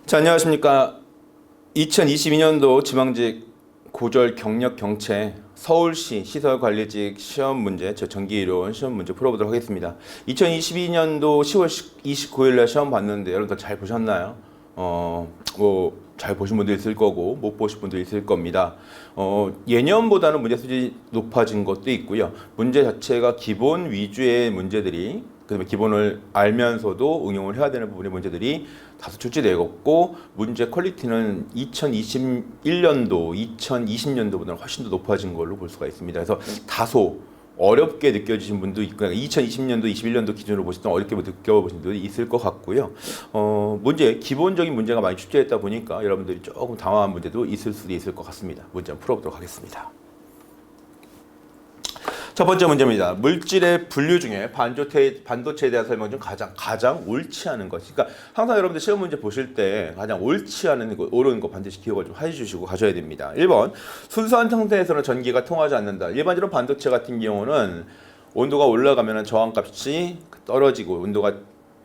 자, 안녕하십니까. 2022년도 지방직 고졸 경력 경채 서울시 시설관리직 시험 문제, 전기이론 시험 문제 풀어보도록 하겠습니다. 2022년도 10월 29일 날 시험 봤는데 여러분들 잘 보셨나요? 잘 보신 분도 있을 거고 못 보신 분도 있을 겁니다. 예년보다는 문제 수준이 높아진 것도 있고요. 문제 자체가 기본 위주의 문제들이, 그다음에 기본을 알면서도 응용을 해야 되는 부분의 문제들이 다소 출제되었고, 문제 퀄리티는 2021년도, 2020년도보다는 훨씬 더 높아진 걸로 볼 수가 있습니다. 그래서 다소 어렵게 느껴지신 분도 있고, 2020년도, 21년도 기준으로 보실 때 어렵게 느껴보신 분도 있을 것 같고요. 기본적인 문제가 많이 출제했다 보니까 여러분들이 조금 당황한 문제도 있을 수도 있을 것 같습니다. 문제 한번 풀어보도록 하겠습니다. 첫 번째 문제입니다. 물질의 분류 중에 반도체에 대한 설명 중 가장 옳지 않은 것. 그러니까 항상 여러분들 시험 문제 보실 때 가장 옳지 않은 거, 옳은 거 반드시 기억을 좀 해주시고 가셔야 됩니다. 1번, 순수한 상태에서는 전기가 통하지 않는다. 일반적으로 반도체 같은 경우는 온도가 올라가면 저항값이 떨어지고, 온도가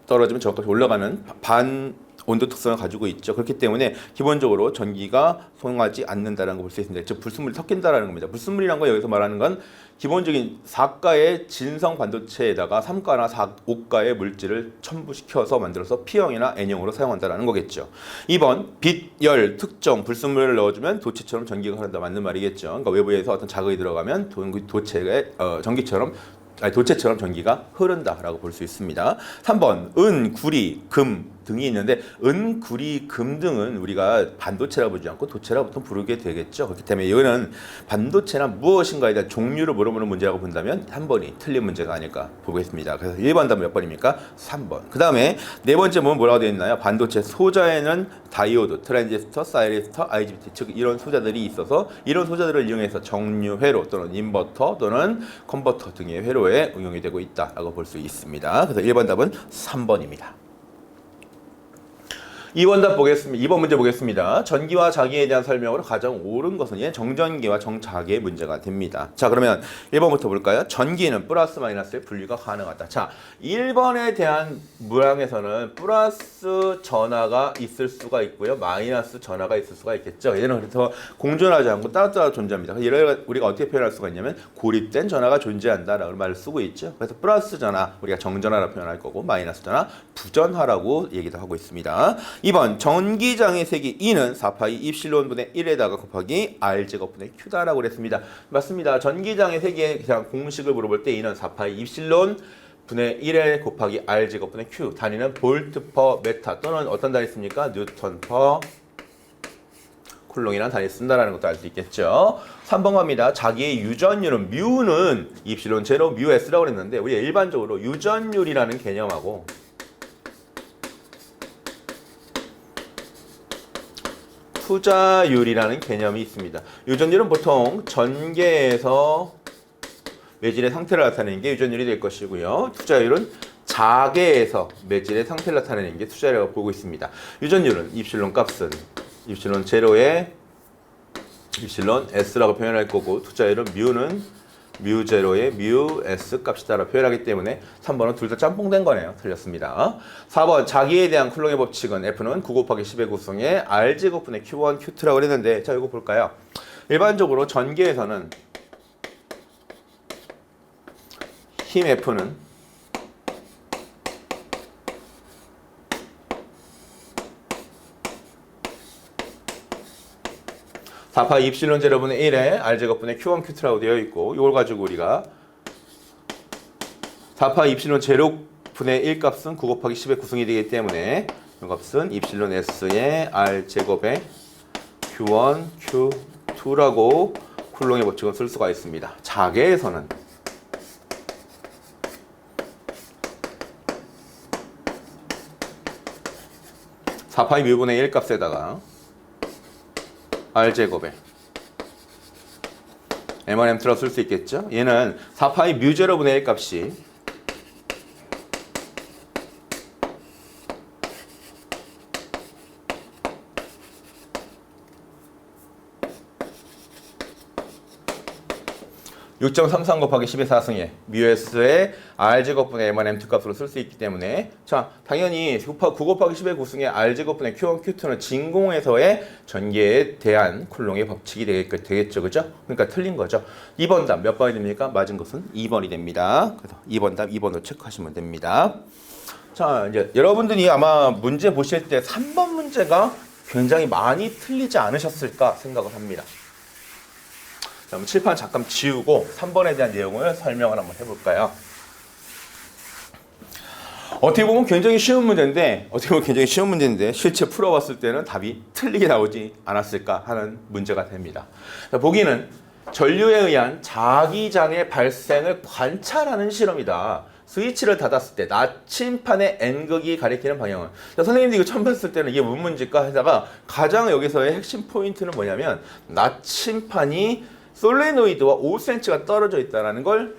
떨어지면 저항값이 올라가는 온도 특성을 가지고 있죠. 그렇기 때문에 기본적으로 전기가 통하지 않는다라는 걸 볼 수 있습니다. 즉 불순물이 섞인다라는 겁니다. 불순물이란 거 여기서 말하는 건 기본적인 4가의 진성 반도체에다가 3가나 5가의 물질을 첨부시켜서 만들어서 P형이나 N형으로 사용한다라는 거겠죠. 2번, 빛, 열, 특정 불순물을 넣어주면 도체처럼 전기가 흐른다. 맞는 말이겠죠. 그러니까 외부에서 어떤 자극이 들어가면 도체처럼 전기가 흐른다라고 볼 수 있습니다. 3번, 은, 구리, 금 등이 있는데, 은, 구리, 금 등은 우리가 반도체라고 부르지 않고 도체라고 보통 부르게 되겠죠. 그렇기 때문에 이거는 반도체나 무엇인가에 대한 종류를 물어보는 문제라고 본다면 3번이 틀린 문제가 아닐까 보겠습니다. 그래서 1번 답은 몇 번입니까? 3번. 그 다음에 네 번째 보면 뭐라고 되어 있나요? 반도체 소자에는 다이오드, 트랜지스터, 사이리스터, IGBT, 즉 이런 소자들이 있어서 이런 소자들을 이용해서 정류 회로 또는 인버터 또는 컨버터 등의 회로에 응용이 되고 있다라고 볼 수 있습니다. 그래서 1번 답은 3번입니다. 2번 문제 보겠습니다. 전기와 자기에 대한 설명으로 가장 옳은 것은 정전기와 정자기의 문제가 됩니다. 자, 그러면 1번부터 볼까요? 전기는 플러스 마이너스의 분류가 가능하다. 자, 1번에 대한 문항에서는 플러스 전하가 있을 수가 있고요. 마이너스 전하가 있을 수가 있겠죠. 얘는 그래서 공존하지 않고 따로따로 존재합니다. 얘를 우리가 어떻게 표현할 수가 있냐면 고립된 전하가 존재한다라는 말을 쓰고 있죠. 그래서 플러스 전하, 우리가 정전하라고 표현할 거고, 마이너스 전하, 부전하라고 얘기도 하고 있습니다. 2번, 전기장의 세기 E는 4파이 입실론분의 1에다가 곱하기 R제곱분의 Q다라고 그랬습니다. 맞습니다. 전기장의 세기의 그냥 공식을 물어볼 때 E는 4파이 입실론 분의 1에 곱하기 R제곱분의 Q. 단위는 볼트 퍼 메타 또는 어떤 단위 씁니까? 뉴턴 퍼 쿨롱이라는 단위 쓴다라는 것도 알 수 있겠죠. 3번 갑니다. 자기의 유전율은 뮤는 입실론 제로 뮤 S라고 그랬는데, 우리가 일반적으로 유전율이라는 개념하고 투자율이라는 개념이 있습니다. 유전율은 보통 전개에서 매질의 상태를 나타내는 게 유전율이 될 것이고요. 투자율은 자개에서 매질의 상태를 나타내는 게 투자율이라고 보고 있습니다. 유전율은 입실론 값은 입실론 제로에 입실론 S라고 표현할 거고, 투자율은 뮤는 뮤 제로의 뮤 S 값이다라고 표현하기 때문에 3번은 둘 다 짬뽕된 거네요. 틀렸습니다. 4번, 자기에 대한 쿨롱의 법칙은 F는 9 곱하기 10의 구성에 R제곱분의 Q1, Q2라고 했는데, 자, 이거 볼까요? 일반적으로 전기에서는 힘 F는 4파이 입실론 제로분의 1에 R제곱분의 Q1, Q2라고 되어 있고, 이걸 가지고 우리가 4파이 입실론 제로분의 1 값은 9 곱하기 10의 구성이 되기 때문에 이 값은 입실론 S의 R제곱의 Q1, Q2라고 쿨롱의 법칙을 쓸 수가 있습니다. 자개에서는 4파이 뮤분의 1 값에다가 R제곱에 M1M2라고 쓸 수 있겠죠? 얘는 4파이 뮤 제로분의 1 값이 6.33 곱하기 10의 4승에 μs의 r제곱분의 m1m2 값으로 쓸 수 있기 때문에 자 당연히 9 곱하기 10의 9승의 r제곱분의 q1, q2는 진공에서의 전개에 대한 쿨롱의 법칙이 되겠죠. 그죠? 그러니까 틀린 거죠. 2번 답 몇 번이 됩니까? 맞은 것은 2번이 됩니다. 그래서 2번 답 2번으로 체크하시면 됩니다. 자 이제 여러분들이 아마 문제 보실 때 3번 문제가 굉장히 많이 틀리지 않으셨을까 생각을 합니다. 자, 그럼 칠판 잠깐 지우고 3번에 대한 내용을 설명을 한번 해볼까요? 어떻게 보면 굉장히 쉬운 문제인데 실제 풀어봤을 때는 답이 틀리게 나오지 않았을까 하는 문제가 됩니다. 자, 보기는 전류에 의한 자기장의 발생을 관찰하는 실험이다. 스위치를 닫았을 때 나침판의 N극이 가리키는 방향은 자, 선생님도 이거 처음 봤을 때는 이게 무슨 문제일까 하다가 가장 여기서의 핵심 포인트는 뭐냐면 나침판이 솔레노이드와 5cm가 떨어져 있다는 걸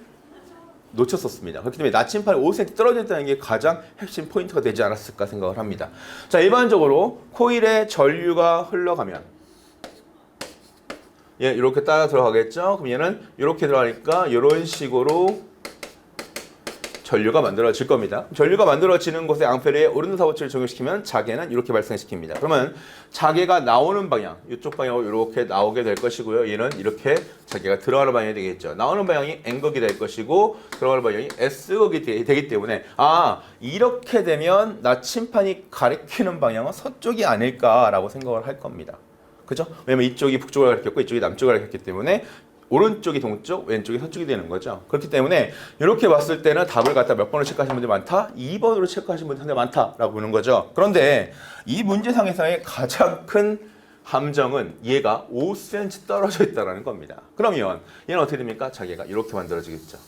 놓쳤었습니다. 그렇기 때문에 나침판이 5cm 떨어져 있다는 게 가장 핵심 포인트가 되지 않았을까 생각을 합니다. 자, 일반적으로 코일에 전류가 흘러가면 얘 이렇게 따라 들어가겠죠? 그럼 얘는 이렇게 들어가니까 이런 식으로 전류가 만들어질 겁니다. 전류가 만들어지는 곳에 앙페르의 오르는 사법칙을 적용시키면 자개는 이렇게 발생시킵니다. 그러면 자개가 나오는 방향, 이쪽 방향으로 이렇게 나오게 될 것이고요. 얘는 이렇게 자개가 들어가는 방향이 되겠죠. 나오는 방향이 N극이 될 것이고 들어가는 방향이 S극이 되기 때문에 이렇게 되면 나침판이 가리키는 방향은 서쪽이 아닐까라고 생각을 할 겁니다. 그죠? 왜냐면 이쪽이 북쪽을 가리켰고 이쪽이 남쪽을 가리켰기 때문에 오른쪽이 동쪽, 왼쪽이 서쪽이 되는 거죠. 그렇기 때문에 이렇게 봤을 때는 답을 갖다 몇 번을 체크하신 분들이 많다? 2번으로 체크하신 분들이 상당히 많다라고 보는 거죠. 그런데 이 문제상에서의 가장 큰 함정은 얘가 5cm 떨어져 있다는 겁니다. 그러면 얘는 어떻게 됩니까? 자기가 이렇게 만들어지겠죠.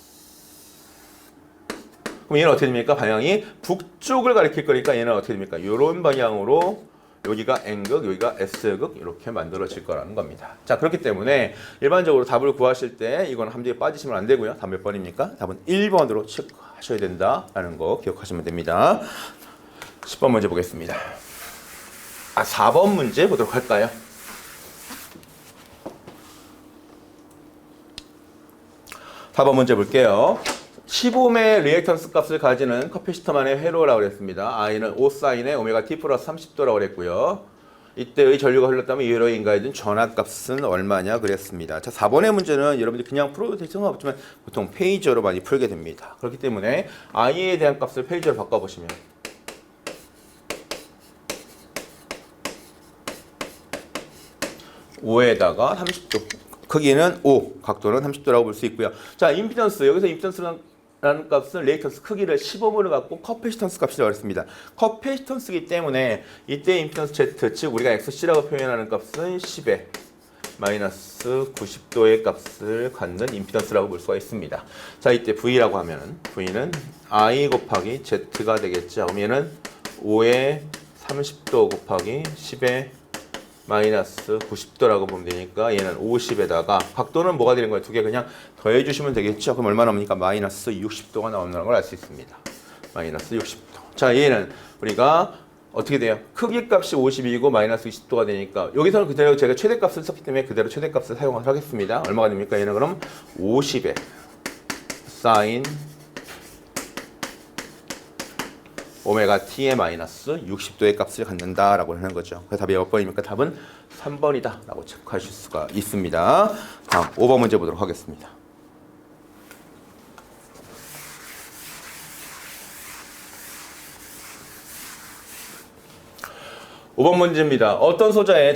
그럼 얘는 어떻게 됩니까? 방향이 북쪽을 가리킬 거니까 얘는 어떻게 됩니까? 이런 방향으로 여기가 N극, 여기가 S극 이렇게 만들어질 거라는 겁니다. 자, 그렇기 때문에 일반적으로 답을 구하실 때 이건 함정에 빠지시면 안 되고요. 답 몇 번입니까? 답은 1번으로 체크하셔야 된다라는 거 기억하시면 됩니다. 10번 문제 보겠습니다. 4번 문제 보도록 할까요? (4번) 문제 볼게요. 15의 리액턴스 값을 가지는 커피시터만의 회로라고 그랬습니다. I는 O 사인의 오메가 T 플러스 30도라고 그랬고요. 이때의 전류가 흘렀다면 이 회로에 인가해준 전압값은 얼마냐 그랬습니다. 자, 4번의 문제는 여러분들이 그냥 풀어도 될 생각 없지만 보통 페이저로 많이 풀게 됩니다. 그렇기 때문에 I에 대한 값을 페이저로 바꿔보시면 (5에다가) 30도 크기는 5, 각도는 30도라고 볼 수 있고요. 자, 임피던스, 여기서 임피던스라는 값은 레이턴스 크기를 15mm로 갖고 커패시턴스 값이라고 했습니다. 커패시턴스이기 때문에 이때 임피던스 Z, 즉 우리가 XC라고 표현하는 값은 10에 마이너스 90도의 값을 갖는 임피던스라고 볼 수가 있습니다. 자, 이때 V라고 하면 V는 I 곱하기 Z가 되겠죠. 그럼 얘는 5에 30도 곱하기 10에 마이너스 90도라고 보면 되니까 얘는 50에다가 각도는 뭐가 되는 거예요? 두 개 그냥 더해 주시면 되겠죠. 그럼 얼마 나옵니까? 마이너스 60도가 나온다는 걸 알 수 있습니다. 마이너스 60도. 자, 얘는 우리가 어떻게 돼요? 크기 값이 50이고 마이너스 20도가 되니까 여기서는 그대로 제가 최대값을 썼기 때문에 그대로 최대값을 사용을 하겠습니다. 얼마가 됩니까? 얘는 그럼 50에 사인 오메가 t의 마이너스 60도의 값을 갖는다라고 하는 거죠. 그래서 답이 몇 번입니까? 답은 3번이다 라고 체크하실 수가 있습니다. 다음 5번 문제 보도록 하겠습니다. (5번) 문제입니다. 어떤 소자의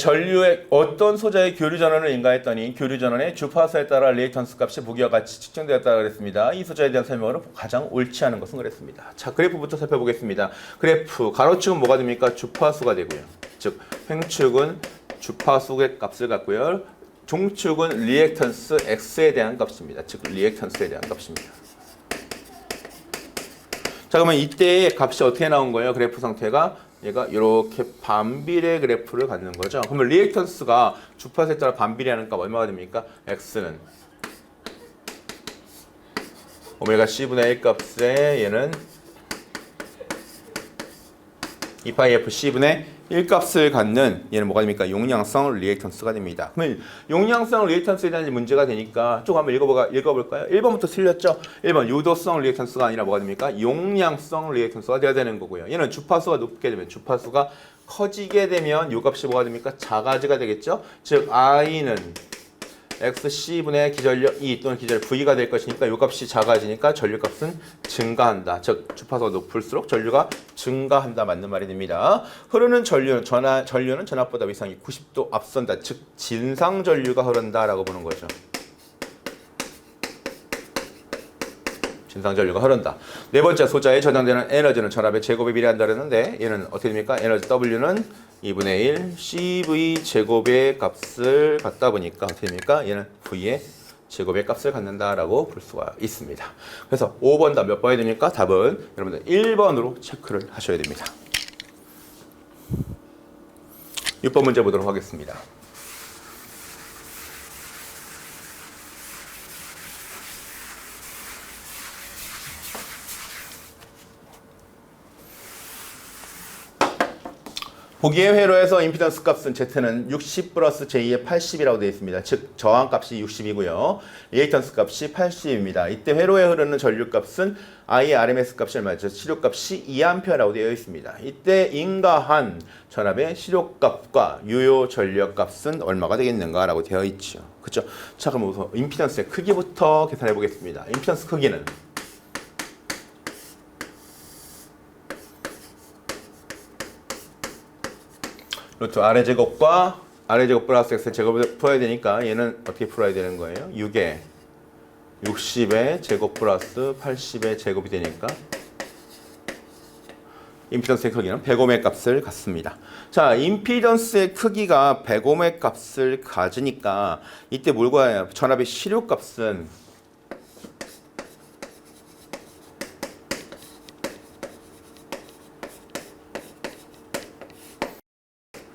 교류 전원을 인가했더니 교류 전원의 주파수에 따라 리액턴스 값이 보기와 같이 측정되었다고 그랬습니다. 이 소자에 대한 설명으로 가장 옳지 않은 것은 그랬습니다. 자, 그래프부터 살펴보겠습니다. 그래프 가로축은 뭐가 됩니까? 주파수가 되고요. 즉 횡축은 주파수의 값을 갖고요. 종축은 리액턴스 X에 대한 값입니다. 즉 리액턴스에 대한 값입니다. 자, 그러면 이때의 값이 어떻게 나온 거예요? 그래프 상태가 얘가 이렇게 반비례 그래프를 갖는 거죠. 그러면 리액턴스가 주파수에 따라 반비례하는 값 얼마가 됩니까? X는 오메가 C분의 1 값에 얘는 2파이 F C분의 1값을 갖는 얘는 뭐가 됩니까? 용량성 리액턴스가 됩니다. 그러면 용량성 리액턴스에 대한 문제가 되니까 쭉 한번 읽어볼까요? 1번부터 틀렸죠? 1번 유도성 리액턴스가 아니라 뭐가 됩니까? 용량성 리액턴스가 돼야 되는 거고요. 얘는 주파수가 높게 되면 주파수가 커지게 되면 요 값이 뭐가 됩니까? 작아지가 되겠죠? 즉 I는 XC분의 기전력 E 또는 기전력 V가 될 것이니까 요 값이 작아지니까 전류값은 증가한다. 즉 주파수가 높을수록 전류가 증가한다. 맞는 말이 됩니다. 흐르는 전류는 전압보다 위상이 90도 앞선다. 즉 진상 전류가 흐른다라고 보는 거죠. 진상 전류가 흐른다. 네 번째 소자에 저장되는 에너지는 전압의 제곱에 비례한다 그랬는데 얘는 어떻게 됩니까? 에너지 W는 2분의 1 CV 제곱의 값을 갖다 보니까 어떻게 됩니까? 얘는 V의 제곱의 값을 갖는다라고 볼 수가 있습니다. 그래서 5번 답 몇 번이 됩니까? 답은 여러분들 1번으로 체크를 하셔야 됩니다. 6번 문제 보도록 하겠습니다. 보기의 회로에서 임피던스 값은 Z는 60 플러스 J의 80이라고 되어 있습니다. 즉 저항 값이 60이고요. 리액턴스 값이 80입니다. 이때 회로에 흐르는 전류 값은 I의 RMS 값이 얼마죠? 시료 값이 2A라고 되어 있습니다. 이때 인가한 전압의 시료 값과 유효 전력 값은 얼마가 되겠는가라고 되어 있죠. 그렇죠? 자, 그럼 우선 임피던스의 크기부터 계산해 보겠습니다. 임피던스 크기는 루트 아래 제곱과 아래 제곱 플러스 x 제곱을 풀어야 되니까 얘는 어떻게 풀어야 되는 거예요? 6에 60의 제곱 플러스 80의 제곱이 되니까 임피던스의 크기는 100옴의 값을 갖습니다. 자, 임피던스의 크기가 100옴의 값을 가지니까 이때 뭘 구해요? 전압의 시료 값은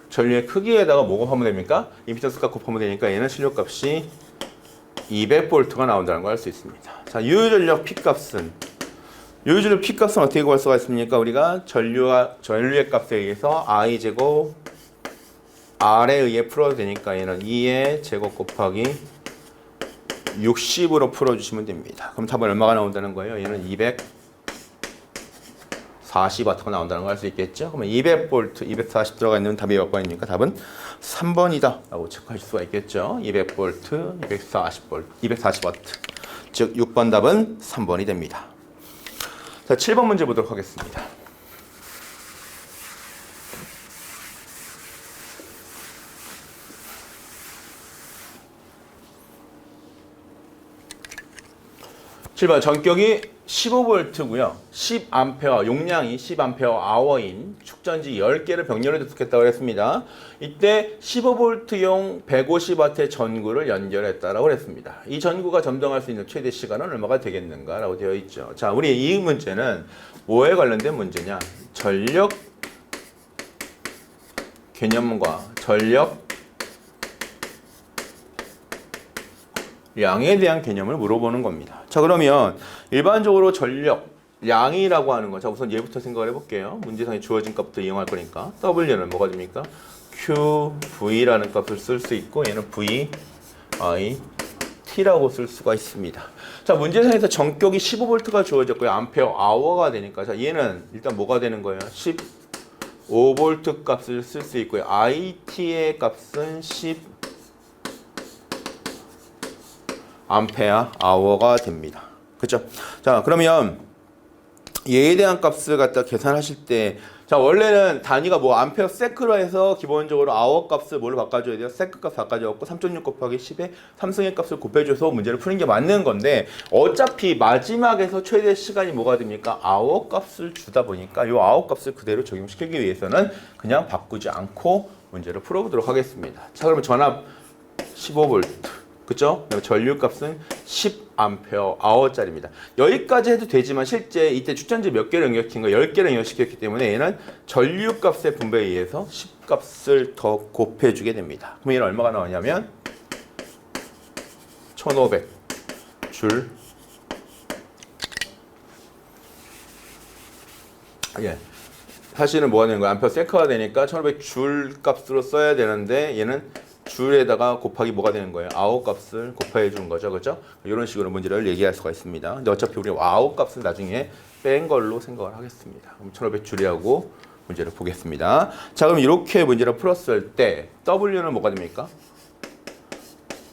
전류의 크기에다가 뭐 곱하면 됩니까? 임피던스 값 곱하면 되니까 얘는 시료값이 200V가 나온다는 걸 알 수 있습니다. 자, 유효전력 P값은 P값은 어떻게 구할 수가 있습니까? 우리가 전류의 값에 의해서 I제곱 R에 의해 풀어도 되니까 얘는 2의 제곱 곱하기 60으로 풀어주시면 됩니다. 그럼 답은 얼마가 나온다는 거예요? 얘는 240W가 나온다는 걸 알 수 있겠죠? 그러면 200V, 240 들어가 있는 답이 몇 번입니까? 답은 3번이다 라고 체크하실 수가 있겠죠? 200V, 240W. 즉 6번 답은 3번이 됩니다. 자, 7번 문제 보도록 하겠습니다. (7번) 전격이 15V고요. 10A, 용량이 10A인 축전지 10개를 병렬에 접속했다고 했습니다. 이때 15V용 150W의 전구를 연결했다라고 했습니다. 이 전구가 점등할 수 있는 최대 시간은 얼마가 되겠는가라고 되어 있죠. 자, 우리 이 문제는 뭐에 관련된 문제냐? 전력 개념과 전력 양에 대한 개념을 물어보는 겁니다. 자, 그러면 일반적으로 전력 양이라고 하는 거, 자 우선 얘부터 생각을 해볼게요. 문제상에 주어진 값부터 이용할 거니까 W는 뭐가 됩니까? QV라는 값을 쓸 수 있고 얘는 VIT라고 쓸 수가 있습니다. 자, 문제상에서 전격이 15V가 주어졌고요. 암페어 아워가 되니까 자 얘는 일단 뭐가 되는 거예요? 15V 값을 쓸 수 있고요. IT의 값은 10 암페어 아워가 됩니다. 그렇죠? 자, 그러면 얘에 대한 값을 갖다 계산하실 때 자, 원래는 단위가 뭐 암페어 세크로 해서 기본적으로 아워 값을 뭘로 바꿔줘야 돼요? 세크 값 바꿔줘갖고 3.6 곱하기 10에 삼승의 값을 곱해줘서 문제를 푸는 게 맞는 건데 어차피 마지막에서 최대 시간이 뭐가 됩니까? 아워 값을 주다 보니까 이 아워 값을 그대로 적용시키기 위해서는 그냥 바꾸지 않고 문제를 풀어보도록 하겠습니다. 자, 그러면 전압 15V 그죠? 전류값은 10A짜리입니다. 여기까지 해도 되지만 실제 이때 축전지 몇 개를 응용시킨 거 10개를 응용시켰기 때문에 얘는 전류값의 분배에 의해서 10값을 더 곱해주게 됩니다. 그럼 얘는 얼마가 나오냐면 1500줄 사실은 뭐가 되는 거야? 암페어 세카가 되니까 1500 줄 값으로 써야 되는데 얘는 줄에다가 곱하기 뭐가 되는 거예요? 아웃 값을 곱해 주는 거죠. 그죠? 이런 식으로 문제를 얘기할 수가 있습니다. 근데 어차피 우리 아웃 값은 나중에 뺀 걸로 생각을 하겠습니다. 그럼 1500 줄이하고 문제를 보겠습니다. 자, 그럼 이렇게 문제를 풀었을 때 W는 뭐가 됩니까?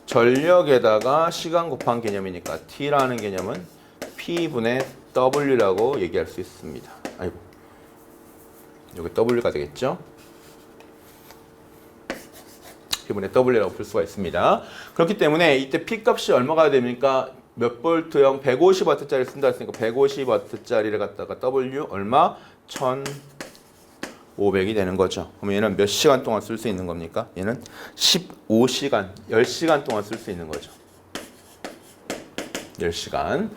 전력에다가 시간 곱한 개념이니까 T라는 개념은 P분의 W라고 얘기할 수 있습니다. 아이고, 여기 W가 되겠죠? P분의 W라고 풀 수가 있습니다. 그렇기 때문에 이때 P 값이 얼마가 됩니까? 몇 볼트형 150W짜리 쓴다 했으니까 150W짜리를 갖다가 W 얼마? 1500이 되는 거죠. 그럼 얘는 몇 시간 동안 쓸 수 있는 겁니까? 얘는 15시간, 10시간 동안 쓸 수 있는 거죠. 10시간.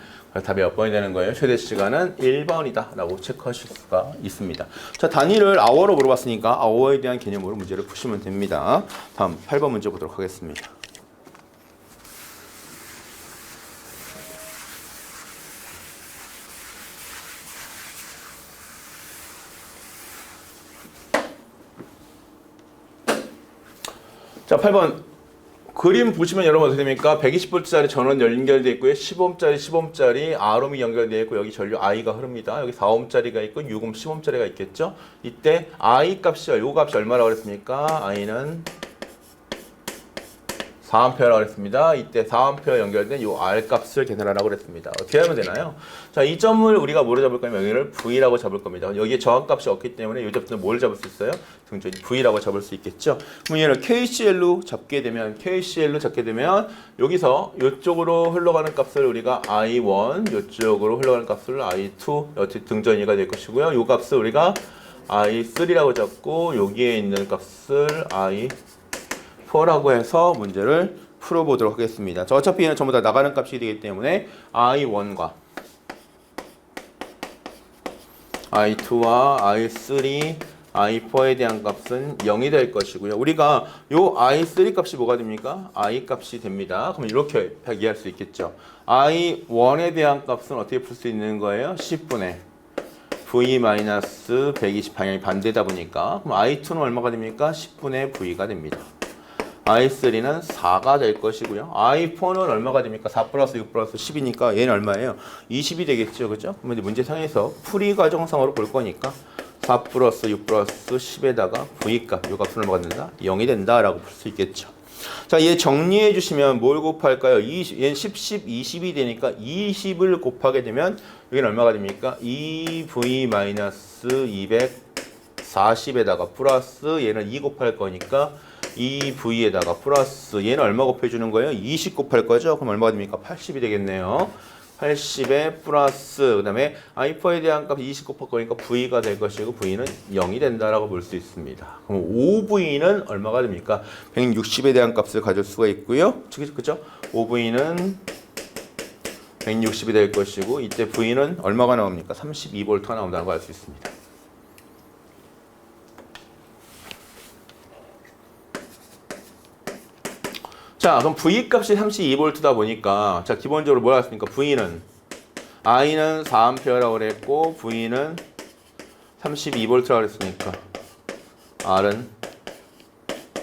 답이 몇 번이 되는 거예요? 최대 시간은 1번이다 라고 체크하실 수가 있습니다. 자, 단위를 아워로 물어봤으니까 아워에 대한 개념으로 문제를 푸시면 됩니다. 다음 8번 문제 보도록 하겠습니다. 자, 8번 그림 보시면 여러분 어떻게 됩니까? 120V짜리 전원 연결되어 있고요. 10ohm짜리 10ohm짜리 R음이 연결되어 있고 여기 전류 I가 흐릅니다. 여기 4ohm짜리가 있고 6ohm 10ohm짜리가 있겠죠? 이때 I 값이 요 값이 얼마라고 그랬습니까? I는 4A라고 그랬습니다. 이때 4A 연결된 요 R 값을 계산하라고 그랬습니다. 어떻게 하면 되나요? 자, 이 점을 우리가 뭐로 잡을 거냐면 여기를 V라고 잡을 겁니다. 여기에 저항값이 없기 때문에 이 점은 뭘 잡을 수 있어요? 등전이 V라고 잡을 수 있겠죠. 그럼 얘를 KCL로 잡게 되면 여기서 이쪽으로 흘러가는 값을 우리가 I1, 이쪽으로 흘러가는 값을 I2, 여기 등전이가 될 것이고요. 이 값을 우리가 I3라고 잡고 여기에 있는 값을 I4라고 해서 문제를 풀어보도록 하겠습니다. 자, 어차피 얘는 전부 다 나가는 값이 되기 때문에 I1과 I2와 I3, I4에 대한 값은 0이 될 것이고요. 우리가 요 I3 값이 뭐가 됩니까? I 값이 됩니다. 그럼 이렇게 이해할 수 있겠죠. I1에 대한 값은 어떻게 풀 수 있는 거예요? 10분의 V-120 방향이 반대다 보니까 그럼 I2는 얼마가 됩니까? 10분의 V가 됩니다. I3는 4가 될 것이고요. I4는 얼마가 됩니까? 4 플러스 6 플러스 10이니까 얘는 얼마예요? 20이 되겠죠. 그죠? 그러면 문제상에서 풀이 과정상으로 볼 거니까 4 플러스 6 플러스 10에다가 V값, 요 값은 얼마가 된다? 0이 된다라고 볼 수 있겠죠. 자, 얘 정리해 주시면 뭘 곱할까요? 얘는 10, 20이 되니까 20을 곱하게 되면 여기는 얼마가 됩니까? 2V-240에다가 플러스 얘는 2 곱할 거니까 2V에다가 플러스 얘는 얼마 곱해주는 거예요? 20 곱할 거죠? 그럼 얼마가 됩니까? 80이 되겠네요. 80에 플러스 그 다음에 I4에 대한 값 20 곱할 거니까 V가 될 것이고 V는 0이 된다라고 볼 수 있습니다. 그럼 5V는 얼마가 됩니까? 160에 대한 값을 가질 수가 있고요. 그죠? 5V는 160이 될 것이고 이때 V는 얼마가 나옵니까? 32V가 나온다는 걸 알 수 있습니다. 자, 그럼 V 값이 32V다 보니까 자, 기본적으로 뭐라 했습니까? V는 I는 4A라고 그랬고 V는 32V라고 그랬으니까 R은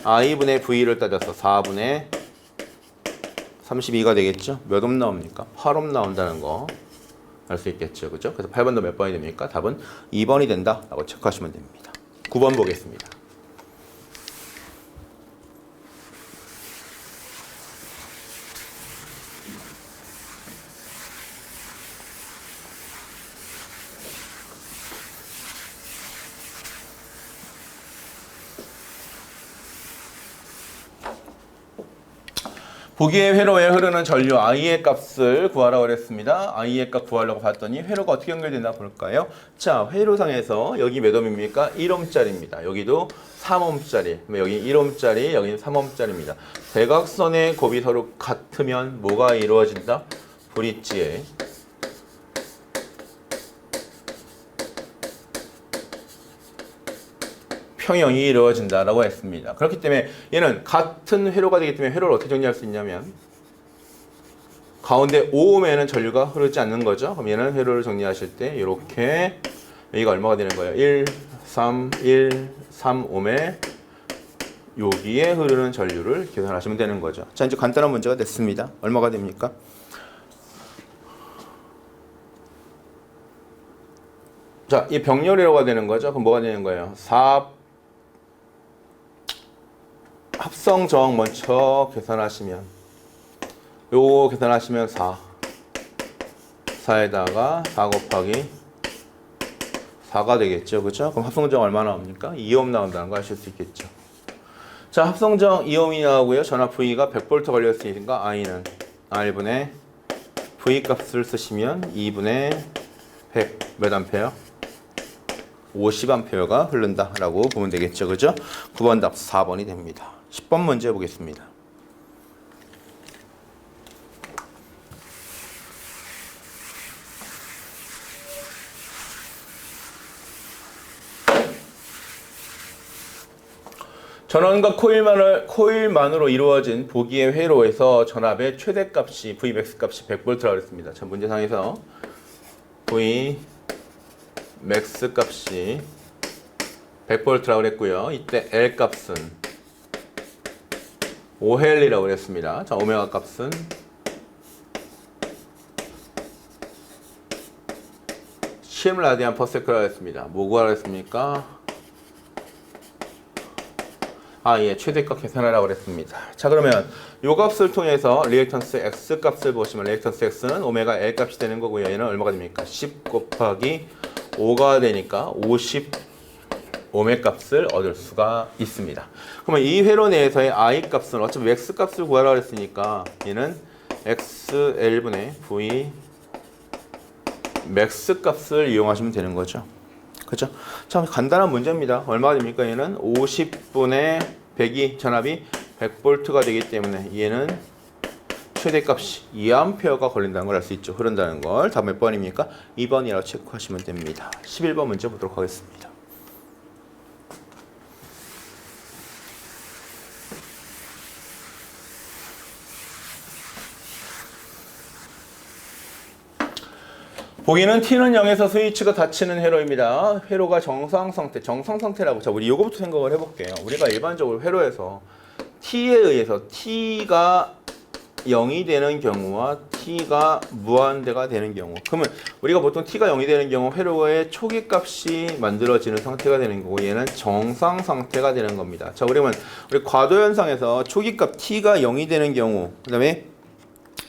I분의 V를 따져서 4분의 32가 되겠죠? 몇 옴 나옵니까? 8옴 나온다는 거 알 수 있겠죠. 그죠? 그래서 8번도 몇 번이 됩니까? 답은 2번이 된다라고 체크하시면 됩니다. 9번 보겠습니다. 보기의 회로에 흐르는 전류 I의 값을 구하라고 그랬습니다. I의 값 구하려고 봤더니 회로가 어떻게 연결되나 볼까요? 자, 회로상에서 여기 몇 옴입니까? 1옴짜리입니다. 여기도 3옴짜리. 여기 1옴짜리, 여기는 3옴짜리입니다. 대각선의 곱이 서로 같으면 뭐가 이루어진다? 브릿지에 평형이 이루어진다라고 했습니다. 그렇기 때문에 얘는 같은 회로가 되기 때문에 회로를 어떻게 정리할 수 있냐면 가운데 5옴에는 전류가 흐르지 않는 거죠. 그럼 얘는 회로를 정리하실 때 이렇게 여기가 얼마가 되는 거예요? 1, 3, 1, 3, 5매 여기에 흐르는 전류를 계산하시면 되는 거죠. 자, 이제 간단한 문제가 됐습니다. 얼마가 됩니까? 자, 이 병렬이라고 되는 거죠. 그럼 뭐가 되는 거예요? 4 합성 저항 먼저 계산하시면 요거 계산하시면 4에다가 4 곱하기 4가 되겠죠. 그렇죠? 그럼 합성 저항 얼마 나옵니까? 2옴 나온다는 거 아실 수 있겠죠. 자, 합성 저항 2옴이 나오고요. 전압 V가 100V 걸렸으니까 I는 R분의 V 값을 쓰시면 2분의 100 몇 암페어? 50A가 흐른다라고 보면 되겠죠. 그죠? 9번 답 4번이 됩니다. 10번 문제 보겠습니다. 전원과 코일만으로 이루어진 보기의 회로에서 전압의 최대값이 Vmax 값이 100V라고 했습니다. 자, 문제상에서 Vmax 값이 100V라고 했고요. 이때 L 값은 5헬리라고 했습니다. 자, 오메가 값은 10 라디안 퍼 세컨드라고 했습니다. 뭐 구하라고 했습니까? 예, 최대값 계산하라고 그랬습니다. 자, 그러면 요 값을 통해서 리액턴스 X 값을 보시면 리액턴스 X는 오메가 L 값이 되는 거고요. 얘는 얼마가 됩니까? 10 곱하기 5가 되니까 50 오메 값을 얻을 수가 있습니다. 그러면 이 회로 내에서의 I 값은 어차피 X 값을 구하라고 했으니까 얘는 XL분의 V 맥스 값을 이용하시면 되는 거죠. 그죠? 참 간단한 문제입니다. 얼마가 됩니까? 얘는 50분의 100이 전압이 100V가 되기 때문에 얘는 최대값이 2A가 걸린다는 걸 알 수 있죠. 흐른다는 걸. 답 몇 번입니까? 2번이라고 체크하시면 됩니다. 11번 문제 보도록 하겠습니다. 보기는 T는 0에서 스위치가 닫히는 회로입니다. 회로가 정상 상태라고. 자, 우리 이거부터 생각을 해볼게요. 우리가 일반적으로 회로에서 T에 의해서 T가 0이 되는 경우와 T가 무한대가 되는 경우. 그러면 우리가 보통 T가 0이 되는 경우 회로의 초기 값이 만들어지는 상태가 되는 거고 얘는 정상 상태가 되는 겁니다. 자, 그러면 우리 과도 현상에서 초기 값 T가 0이 되는 경우, 그 다음에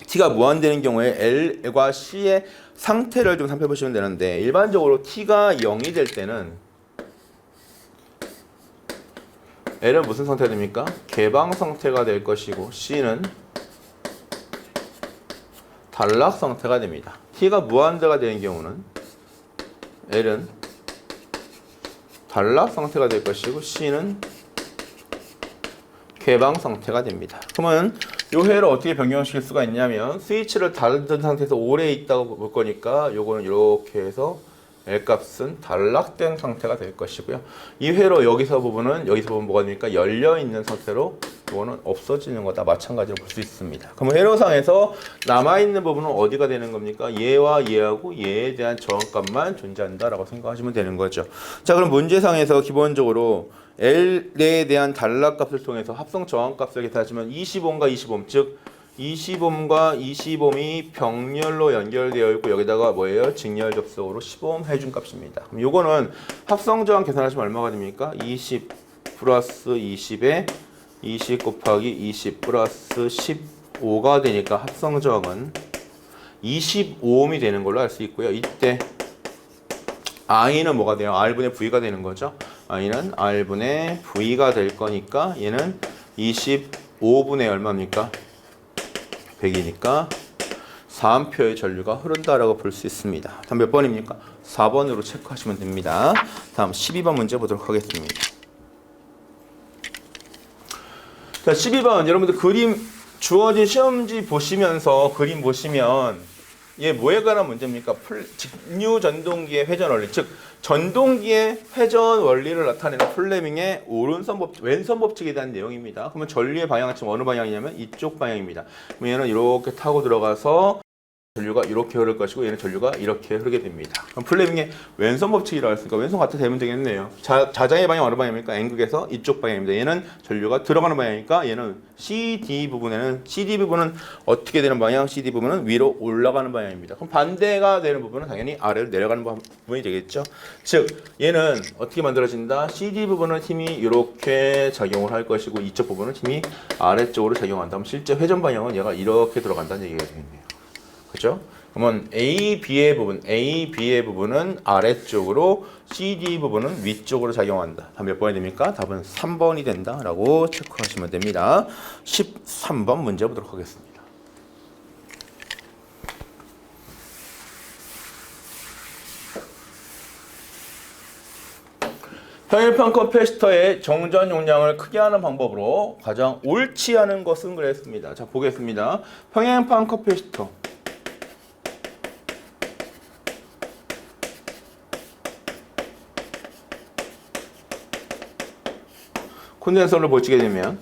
T가 무한되는 경우에 L과 C의 상태를 좀 살펴보시면 되는데 일반적으로 T가 0이 될 때는 L은 무슨 상태가 됩니까? 개방 상태가 될 것이고 C는 단락 상태가 됩니다. T가 무한대가 되는 경우는 L은 단락 상태가 될 것이고 C는 개방 상태가 됩니다. 그러면 이 회를 어떻게 변경시킬 수가 있냐면 스위치를 닫은 상태에서 오래 있다고 볼 거니까 요거는 이렇게 해서 L 값은 단락된 상태가 될 것이고요. 이 회로 여기서 부분은 뭐가 됩니까? 열려 있는 상태로 이거는 없어지는 거다 마찬가지로 볼 수 있습니다. 그럼 회로상에서 남아 있는 부분은 어디가 되는 겁니까? 얘와 얘하고 얘에 대한 저항값만 존재한다라고 생각하시면 되는 거죠. 자, 그럼 문제상에서 기본적으로 L에 대한 단락값을 통해서 합성 저항값을 계산하시면 20옴과 20옴, 즉 20옴과 20옴이 병렬로 연결되어 있고 여기다가 뭐예요? 직렬 접속으로 10옴 해준 값입니다. 그럼 요거는 합성 저항 계산하시면 얼마가 됩니까? 20 플러스 20에 20 곱하기 20 플러스 15가 되니까 합성 저항은 25옴이 되는 걸로 알 수 있고요. 이때 I는 뭐가 돼요? R분의 V가 되는 거죠. I는 R분의 V가 될 거니까 얘는 25분의 얼마입니까? 100이니까 4A의 전류가 흐른다라고 볼 수 있습니다. 다음 몇 번입니까? 4번으로 체크하시면 됩니다. 다음 12번 문제 보도록 하겠습니다. 자, 12번 여러분들 그림 주어진 시험지 보시면서 그림 보시면 얘 뭐에 관한 문제입니까? 직류 전동기의 회전 원리, 즉 전동기의 회전 원리를 나타내는 플레밍의 왼손 법칙에 대한 내용입니다. 그러면 전류의 방향은 지금 어느 방향이냐면 이쪽 방향입니다. 그러면 얘는 이렇게 타고 들어가서 전류가 이렇게 흐를 것이고 얘는 전류가 이렇게 흐르게 됩니다. 그럼 플레밍의 왼손 법칙이라고 했으니까 왼손 같아 되면 되겠네요. 자장의 방향 어느 방향입니까? N극에서 이쪽 방향입니다. 얘는 전류가 들어가는 방향이니까 얘는 CD 부분은 어떻게 되는 방향? CD 부분은 위로 올라가는 방향입니다. 그럼 반대가 되는 부분은 당연히 아래로 내려가는 부분이 되겠죠. 즉 얘는 어떻게 만들어진다? CD 부분은 힘이 이렇게 작용을 할 것이고 이쪽 부분은 힘이 아래쪽으로 작용한다면 실제 회전 방향은 얘가 이렇게 들어간다는 얘기가 되겠네요. 그죠? 그러면 A, B의 부분은 아래쪽으로, CD 부분은 위쪽으로 작용한다. 답 몇 번이 됩니까? 답은 3번이 된다라고 체크하시면 됩니다. 13번 문제 보도록 하겠습니다. 평일판 커패시터의 정전 용량을 크게 하는 방법으로 가장 옳지 않은 것은 그랬습니다. 자, 보겠습니다. 평행판 커패시터. 콘덴서를 보시게 되면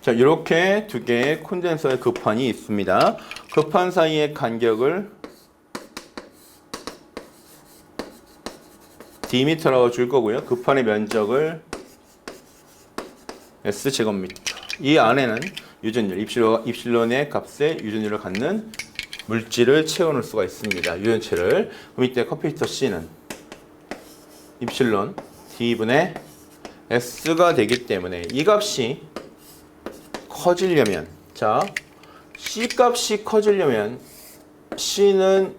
자, 이렇게 두 개의 콘덴서의 급판이 있습니다. 급판 사이의 간격을 D미터라고 줄 거고요. 급판의 면적을 S제곱미터. 이 안에는 유전율, 입실론의 값에 유전율을 갖는 물질을 채워놓을 수가 있습니다. 유전체를. 그럼 이때 커피터 C는 입실론 D분의 S가 되기 때문에 이 값이 커지려면, 자, C 값이 커지려면 C는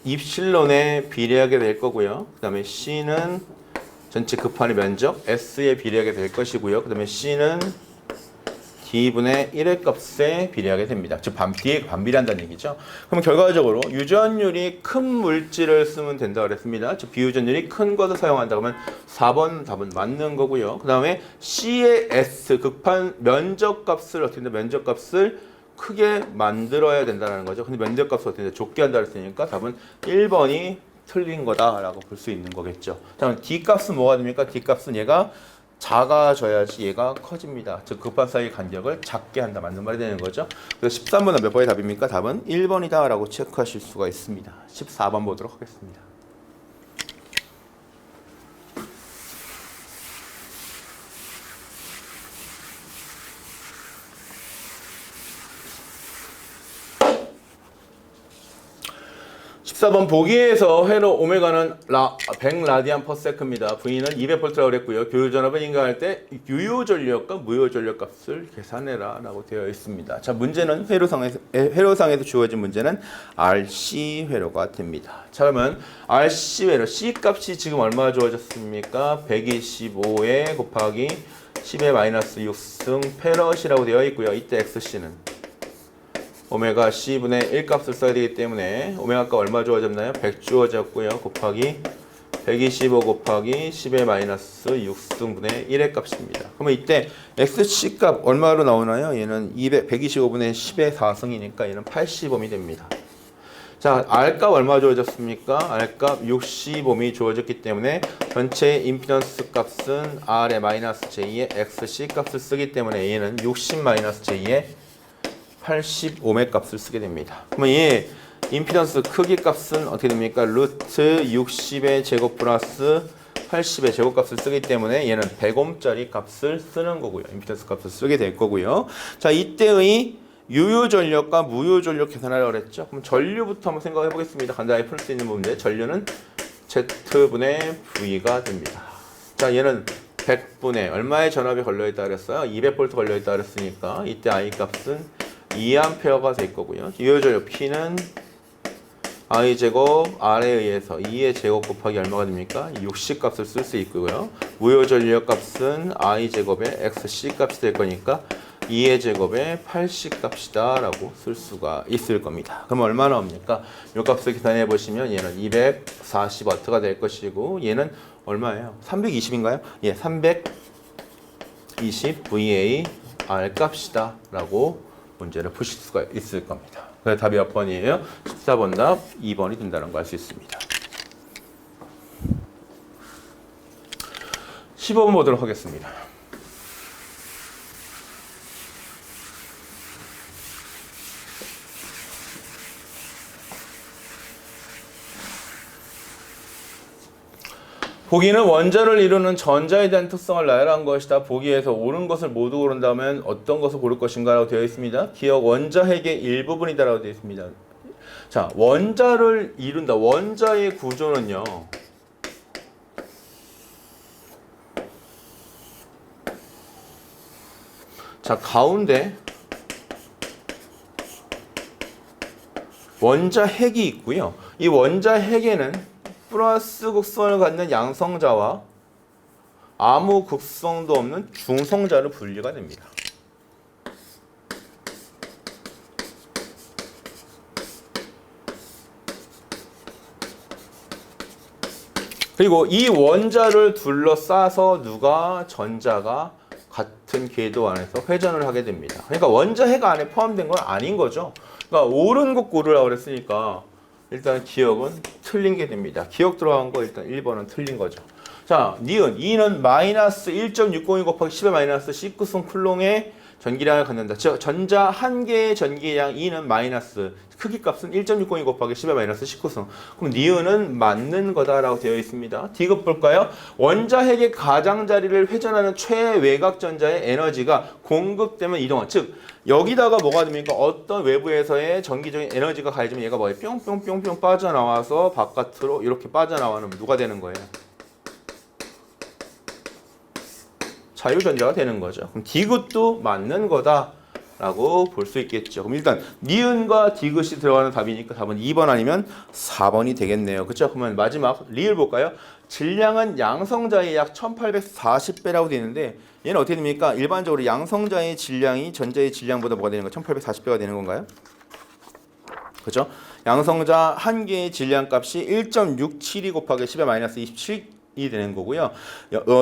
입실론에 비례하게 될 거고요. 그 다음에 C는 전체 급판의 면적 S에 비례하게 될 것이고요. 그 다음에 C는 D분의 1의 값에 비례하게 됩니다. 즉 D에 반비례한다는 얘기죠. 그럼 결과적으로 유전율이 큰 물질을 쓰면 된다고 그랬습니다. 즉 비유전율이 큰 것을 사용한다 그러면 4번 답은 맞는 거고요. 그 다음에 C의 S 급판 면적 값을 어떻게 면적 값을 크게 만들어야 된다는 거죠. 근데 면적 값을 어떻게 좁게 한다 그랬으니까 답은 1번이 틀린 거다라고 볼 수 있는 거겠죠. 자, D 값은 뭐가 됩니까? D 값은 얘가 작아져야지 얘가 커집니다. 즉 급판 사이의 간격을 작게 한다. 맞는 말이 되는 거죠. 그래서 13번은 몇 번의 답입니까? 답은 1번이다 라고 체크하실 수가 있습니다. 14번 보도록 하겠습니다. 14번 보기에서 회로 오메가는 100라디안 퍼 세크입니다. V는 200V라고 그랬고요. 교유전압을 인가할 때 유효전력과 무효전력 값을 계산해라 라고 되어 있습니다. 자, 문제는 회로상에서 주어진 문제는 RC 회로가 됩니다. 자, 그러면 RC 회로 C 값이 지금 얼마 주어졌습니까? 125에 곱하기 10의 마이너스 6승 페럿이라고 되어 있고요. 이때 XC는 오메가 C분의 1 값을 써야 되기 때문에 오메가 값 얼마 주어졌나요? 100 주어졌고요. 곱하기 125 곱하기 10의 마이너스 6승분의 1의 값입니다. 그러면 이때 XC 값 얼마로 나오나요? 얘는 125분의 10의 4승이니까 얘는 80옴이 됩니다. 자, R 값 얼마 주어졌습니까? R 값 60옴이 주어졌기 때문에 전체 임피던스 값은 R의 마이너스 J의 XC 값을 쓰기 때문에 얘는 60 마이너스 J의 80옴의 값을 쓰게 됩니다. 그러면 이 임피던스 크기 값은 어떻게 됩니까? 루트 60의 제곱 플러스 80의 제곱값을 쓰기 때문에 얘는 100옴짜리 값을 쓰는 거고요. 임피던스 값을 쓰게 될 거고요. 자, 이때의 유효전력과 무효전력 계산하려고 그랬죠. 그럼 전류부터 한번 생각해 보겠습니다. 간단하게 풀 수 있는 부분인데 전류는 Z분의 V가 됩니다. 자, 얘는 100분의 얼마의 전압이 걸려있다 그랬어요? 200V 걸려있다 그랬으니까 이때 I 값은 2A가 될 거고요. 유효전력 P는 I제곱 R에 의해서 2의 제곱 곱하기 얼마가 됩니까? 60 값을 쓸 수 있고요. 무효전력 값은 I제곱의 XC 값이 될 거니까 2의 제곱에 80 값이다 라고 쓸 수가 있을 겁니다. 그럼 얼마 나옵니까? 이 값을 계산해 보시면 얘는 240W가 될 것이고 얘는 얼마예요? 320인가요? 예, 320 VA R 값이다 라고 문제를 푸실 수가 있을 겁니다. 그래서 답이 몇 번이에요? 14번 답 2번이 된다는 걸 알 수 있습니다. 15번 보도록 하겠습니다. 보기는 원자를 이루는 전자에 대한 특성을 나열한 것이다. 보기에서 옳은 것을 모두 고른다면 어떤 것을 고를 것인가 라고 되어 있습니다. 기억 원자 핵의 일부분이다 라고 되어 있습니다. 자, 원자를 이룬다. 원자의 구조는요. 자, 가운데 원자 핵이 있고요. 이 원자 핵에는 플러스 극성을 갖는 양성자와 아무 극성도 없는 중성자로 분리가 됩니다. 그리고 이 원자를 둘러싸서 누가 전자가 같은 궤도 안에서 회전을 하게 됩니다. 그러니까 원자 핵 안에 포함된 건 아닌 거죠. 그러니까 옳은 것 고르라고 그랬으니까 일단 기억은 틀린 게 됩니다. 기억 들어간 거 일단 1번은 틀린 거죠. 자, 니은 2는 마이너스 1.602 곱하기 10의 마이너스 19승 쿨롱의 전기량을 갖는다. 즉 전자 한 개의 전기량 2는 마이너스 크기값은 1.602 곱하기 10의 마이너스 19승. 그럼 니은은 맞는 거다라고 되어 있습니다. D급 볼까요? 원자 핵의 가장자리를 회전하는 최외곽 전자의 에너지가 공급되면 이동한. 즉 여기다가 뭐가 됩니까? 어떤 외부에서의 전기적인 에너지가 가해지면 얘가 뭐예요? 뿅뿅뿅뿅 빠져나와서 바깥으로 이렇게 빠져나와는 누가 되는 거예요? 자유전자가 되는 거죠. 그럼 디귿도 맞는 거다라고 볼 수 있겠죠. 그럼 일단 니은과 디귿이 들어가는 답이니까 답은 2번 아니면 4번이 되겠네요. 그렇죠? 그러면 마지막 리을 볼까요? 질량은 양성자의 약 1840배라고 되어 있는데 얘는 어떻게 됩니까? 일반적으로 양성자의 질량이 전자의 질량보다 뭐가 되는 거예요? 1840배가 되는 건가요? 그렇죠? 양성자 한 개의 질량 값이 1.672 곱하기 10의 마이너스 27이 되는 거고요.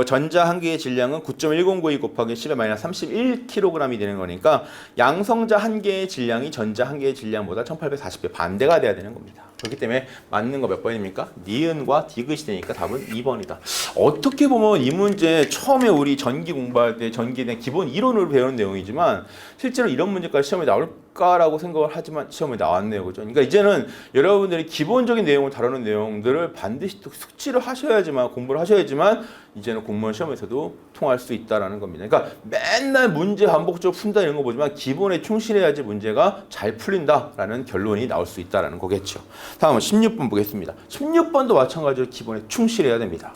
전자 한 개의 질량은 9.1092 곱하기 10의 마이너스 31kg이 되는 거니까 양성자 한 개의 질량이 전자 한 개의 질량보다 1840배 반대가 돼야 되는 겁니다. 그렇기 때문에 맞는 거 몇 번입니까? 니은과 디귿이 되니까 답은 2번이다. 어떻게 보면 이 문제 처음에 우리 전기 공부할 때 전기에 대한 기본 이론으로 배우는 내용이지만 실제로 이런 문제까지 시험에 나올까라고 생각을 하지만 시험에 나왔네요. 그죠? 그러니까 이제는 여러분들이 기본적인 내용을 다루는 내용들을 반드시 또 숙지를 하셔야지만 공부를 하셔야지만 이제는 공무원 시험에서도 통할 수 있다라는 겁니다. 그러니까 맨날 문제 반복적으로 푼다 이런 거 보지만 기본에 충실해야지 문제가 잘 풀린다라는 결론이 나올 수 있다라는 거겠죠. 다음은 16번 보겠습니다. 16번도 마찬가지로 기본에 충실해야 됩니다.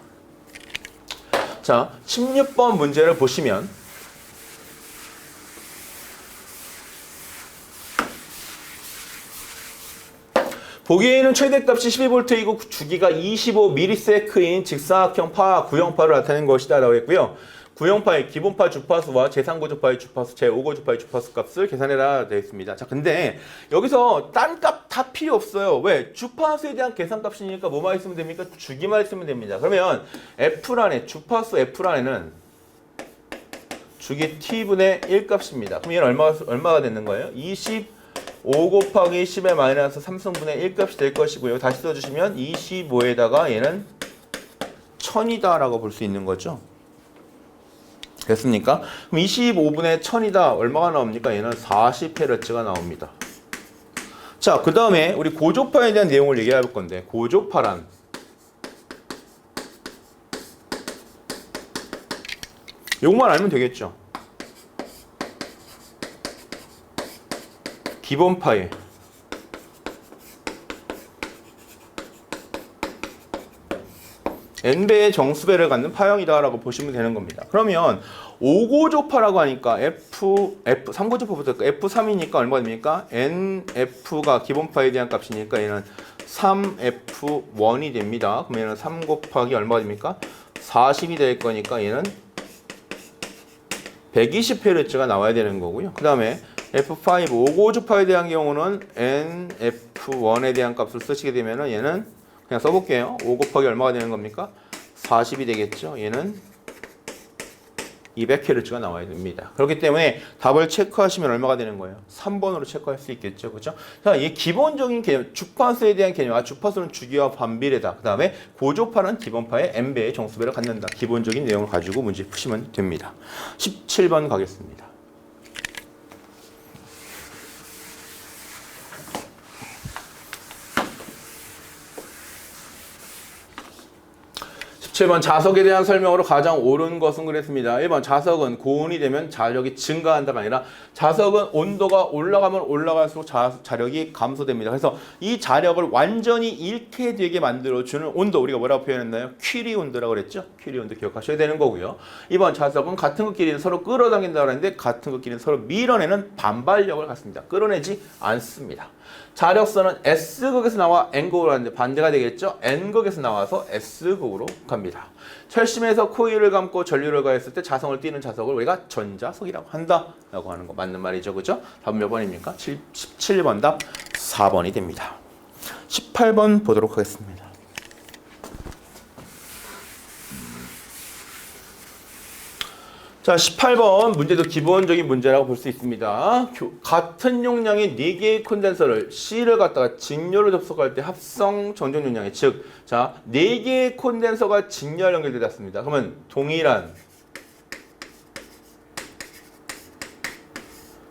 자, 16번 문제를 보시면 보기에는 최대값이 12V이고 주기가 25ms인 직사각형 파 구형파를 나타낸 것이다 라고 했고요. 구형파의 기본파 주파수와 제3고주파의 주파수, 제5고주파의 주파수 값을 계산해라 되어 있습니다. 자, 근데 여기서 딴 값 다 필요 없어요. 왜? 주파수에 대한 계산값이니까 뭐만 있으면 됩니까? 주기만 있으면 됩니다. 그러면 F란에, 주파수 F란에는 주기 T분의 1 값입니다. 그럼 얘는 얼마가 되는 거예요? 25 곱하기 10의 마이너스 3승분의 1 값이 될 것이고요. 다시 써주시면 25에다가 얘는 1000이다 라고 볼 수 있는 거죠. 됐습니까? 그럼 25분의 1000이다. 얼마가 나옵니까? 얘는 40Hz가 나옵니다. 자, 그 다음에 우리 고조파에 대한 내용을 얘기해 볼 건데 고조파란 요것만 알면 되겠죠. 기본파에 n배의 정수배를 갖는 파형이다 라고 보시면 되는 겁니다. 그러면 5고조파라고 하니까 F 3고조파부터 F3이니까 얼마 됩니까? NF가 기본파에 대한 값이니까 얘는 3F1이 됩니다. 그러면 얘는 3 곱하기 얼마가 됩니까? 40이 될 거니까 얘는 120Hz가 나와야 되는 거고요. 그 다음에 F5, 5고주파에 대한 경우는 NF1에 대한 값을 쓰시게 되면 얘는 그냥 써볼게요. 5 곱하기 얼마가 되는 겁니까? 40이 되겠죠. 얘는 200Hz가 나와야 됩니다. 그렇기 때문에 답을 체크하시면 얼마가 되는 거예요? 3번으로 체크할 수 있겠죠. 그죠? 자, 이 기본적인 개념, 주파수에 대한 개념. 주파수는 주기와 반비례다. 그 다음에 고조파는 기본파의 n배의 정수배를 갖는다. 기본적인 내용을 가지고 문제 푸시면 됩니다. 17번 가겠습니다. 7번 자석에 대한 설명으로 가장 옳은 것은 그랬습니다. 1번 자석은 고온이 되면 자력이 증가한다가 아니라 자석은 온도가 올라가면 올라갈수록 자력이 감소됩니다. 그래서 이 자력을 완전히 잃게 되게 만들어주는 온도, 우리가 뭐라고 표현했나요? 퀴리 온도라고 그랬죠? 퀴리 온도 기억하셔야 되는 거고요. 2번 자석은 같은 것끼리는 서로 끌어당긴다고 하는데 같은 것끼리는 서로 밀어내는 반발력을 갖습니다. 끌어내지 않습니다. 자력선은 S극에서 나와 N극으로 하는데 반대가 되겠죠? N극에서 나와서 S극으로 갑니다. 철심에서 코일을 감고 전류를 가했을 때 자성을 띠는 자석을 우리가 전자석이라고 한다라고 하는 거 맞는 말이죠. 그죠? 답은 몇 번입니까? 17번 답 4번이 됩니다. 18번 보도록 하겠습니다. 자, 18번 문제도 기본적인 문제라고 볼 수 있습니다. 같은 용량의 4개의 콘덴서를 C를 갖다가 직렬로 접속할 때 합성 정전 용량이 즉, 자, 4개의 콘덴서가 직렬 연결되었습니다. 그러면 동일한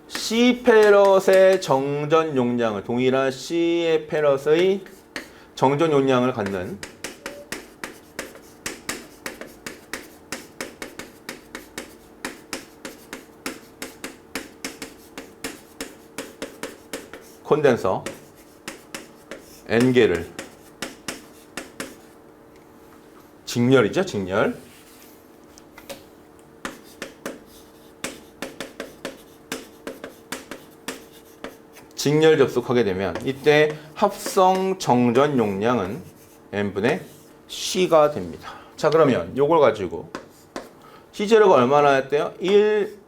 C페럿의 정전 용량을, 동일한 C의 페럿의 정전 용량을 갖는 콘덴서 N개를 직렬이죠, 직렬. 직렬 접속하게 되면 이때 합성 정전 용량은 N분의 C가 됩니다. 자, 그러면 요걸 가지고 C제로가 얼마나 했대요? 1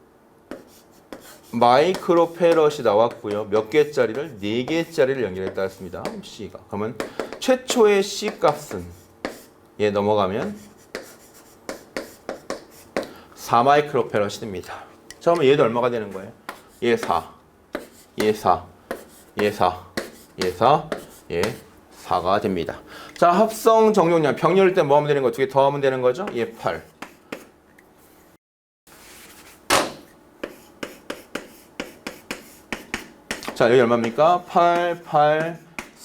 마이크로페럿이 나왔고요. 몇 개짜리를? 4개짜리를 연결했다 했습니다. C가. 그러면 최초의 C 값은 얘 넘어가면 4 마이크로페럿이 됩니다. 자, 그러면 얘도 얼마가 되는 거예요? 얘 4, 얘 4, 얘 4, 얘 4, 얘 4가 됩니다. 자, 합성 정용량 병렬일 때 뭐 하면 되는 거? 2개 더 하면 되는 거죠? 얘 8. 자, 여기 얼마입니까? 8, 8,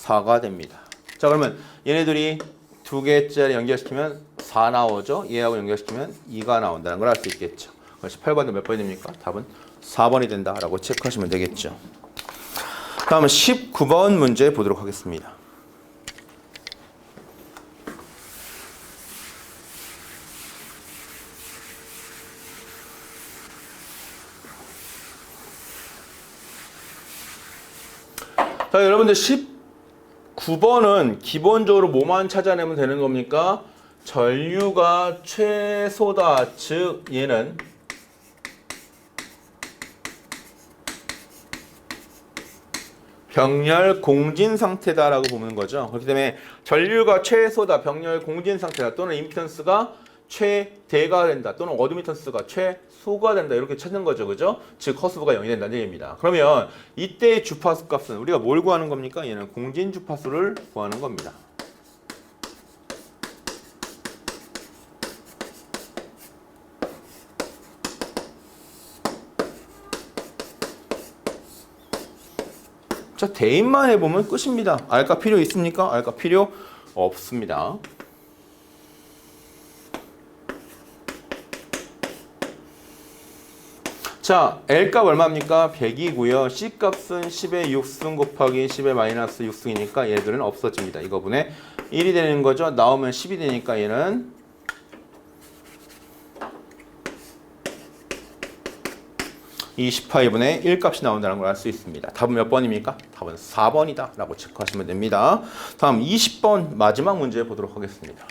4가 됩니다. 자, 그러면 얘네들이 2개짜리 연결시키면 4 나오죠? 얘하고 연결시키면 2가 나온다는 걸 알 수 있겠죠. 그래서 18번도 몇 번이 됩니까? 답은 4번이 된다라고 체크하시면 되겠죠. 다음은 19번 문제 보도록 하겠습니다. 자, 여러분들 19번은 기본적으로 뭐만 찾아내면 되는 겁니까? 전류가 최소다. 즉 얘는 병렬 공진 상태다라고 보는 거죠. 그렇기 때문에 전류가 최소다, 병렬 공진 상태다, 또는 임피던스가 최대가 된다, 또는 어드미턴스가 최소가 된다, 이렇게 찾는 거죠. 그죠? 즉 허스브가 0이 된다는 얘기입니다. 그러면 이때의 주파수 값은 우리가 뭘 구하는 겁니까? 얘는 공진 주파수를 구하는 겁니다. 자, 대입만 해보면 끝입니다. 알까 필요 있습니까? 알까 필요 없습니다. 자, L값 얼마입니까? 100이고요. C값은 10의 6승 곱하기 10의 마이너스 6승이니까 얘들은 없어집니다. 이거분에 1이 되는 거죠. 나오면 10이 되니까 얘는 28분의 1값이 나온다는 걸 알 수 있습니다. 답은 몇 번입니까? 답은 4번이다 라고 체크하시면 됩니다. 다음 20번 마지막 문제 보도록 하겠습니다.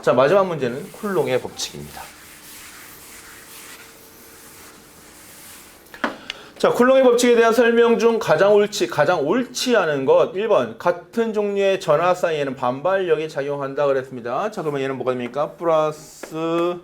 자, 마지막 문제는 쿨롱의 법칙입니다. 자, 쿨롱의 법칙에 대한 설명 중 가장 옳지 않은 것 1번 같은 종류의 전하 사이에는 반발력이 작용한다 그랬습니다. 자, 그러면 얘는 뭐가 됩니까? 플러스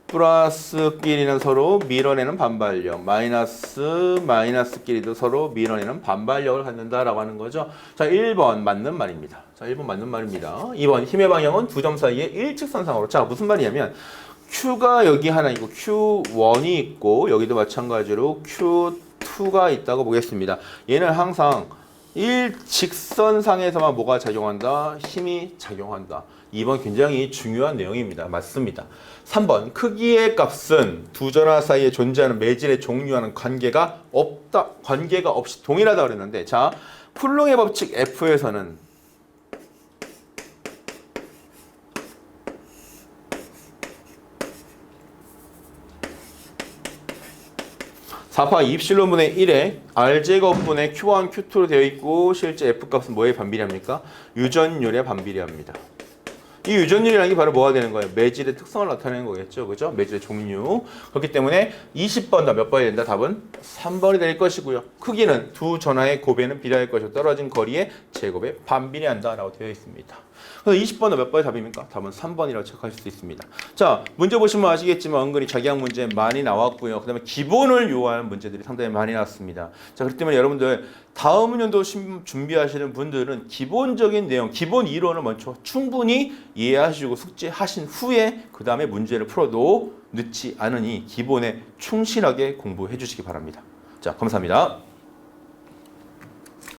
플러스끼리는 서로 밀어내는 반발력, 마이너스끼리도 서로 밀어내는 반발력을 갖는다라고 하는 거죠. 자, 1번 맞는 말입니다. 자, 1번 맞는 말입니다. 2번 힘의 방향은 두 점 사이에 일직선상으로. 자, 무슨 말이냐면 Q가 여기 하나 있고 Q1이 있고 여기도 마찬가지로 Q2가 있다고 보겠습니다. 얘는 항상 일직선상에서만 뭐가 작용한다? 힘이 작용한다. 2번 굉장히 중요한 내용입니다. 맞습니다. 3번 크기의 값은 두 전화 사이에 존재하는 매질의 종류와는 관계가 없다. 관계가 없이 동일하다고 그랬는데 자, 쿨롱의 법칙 F에서는 4파 입실론분의 1에 R제곱분의 Q1, Q2로 되어 있고 실제 F값은 뭐에 반비례합니까? 유전율에 반비례합니다. 이 유전율이라는 게 바로 뭐가 되는 거예요? 매질의 특성을 나타내는 거겠죠. 그죠? 매질의 종류. 그렇기 때문에 20번 다 몇 번이 된다? 답은 3번이 될 것이고요. 크기는 두 전화의 곱에는 비례할 것이고 떨어진 거리의 제곱에 반비례한다 라고 되어 있습니다. 그래서 20번은 몇 번의 답입니까? 답은 3번이라고 체크하실 수 있습니다. 자, 문제 보시면 아시겠지만 은근히 자기학 문제 많이 나왔고요. 그 다음에 기본을 요하는 문제들이 상당히 많이 나왔습니다. 자, 그렇기 때문에 여러분들 다음 연도 준비하시는 분들은 기본적인 내용, 기본 이론을 먼저 충분히 이해하시고 숙지하신 후에 그 다음에 문제를 풀어도 늦지 않으니 기본에 충실하게 공부해 주시기 바랍니다. 자, 감사합니다.